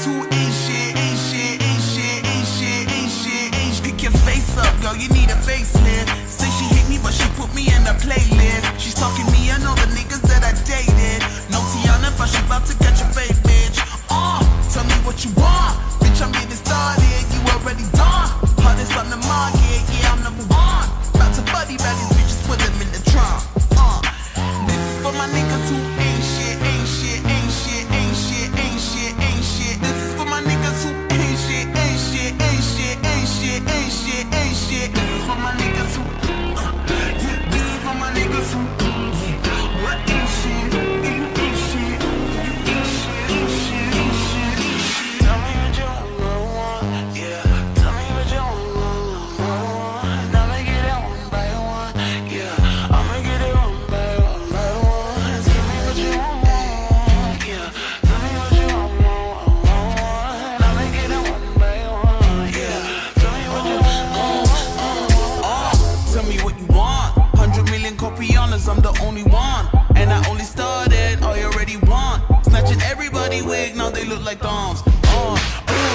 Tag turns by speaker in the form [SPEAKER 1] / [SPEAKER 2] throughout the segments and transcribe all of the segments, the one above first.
[SPEAKER 1] who ain't shit, ain't shit, ain't shit, ain't shit, ain't shit, ain't shit. Pick your face up, girl, you need a facelift. Say she hate me, but she put me in a playlist. She's talking me and all the niggas that I dated. No Tiana, but she about to catch a fake bitch. Tell me what you want, bitch, I'm getting started. You already done. Hottest on the market, yeah, I'm number one. About to buddy by these bitches, put them in the trunk. This is for my niggas who ain't shit, ain't shit, ain't shit, ain't shit, ain't shit, ain't shit. This is for my niggas who ain't shit, ain't shit, ain't shit, ain't shit, ain't shit, ain't shit. This is for my niggas who, this is for my niggas who, what ain't shit, ain't shit, ain't shit, ain't shit, ain't shit, ain't shit. Tell me what you want, yeah. Tell me what you want. I'ma get it one by one, yeah. I'ma get it one by one, by one. Tell me what you want, yeah. Tell me what you want. I'ma get it one by one, yeah. Tell me what you want. Tell me what you want. 100 million copianas, I'm the only one. And I only started, I already won. Snatching everybody wig, now they look like thumbs.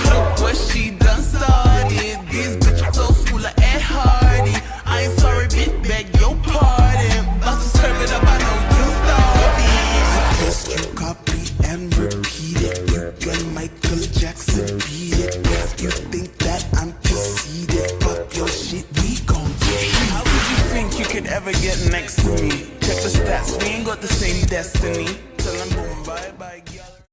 [SPEAKER 1] Look what she done started. These bitches so school like Ed Hardy. I ain't sorry, bitch, beg your pardon. About to serve it up, I know you started. Just you copy and repeat it. You can Michael Jackson beat it. If you think that I'm conceited, pop your shit, we gon' get it. How would you think you could ever get next to me? Check the stats, we ain't got the same destiny. Tell 'em boom, bye bye, girl.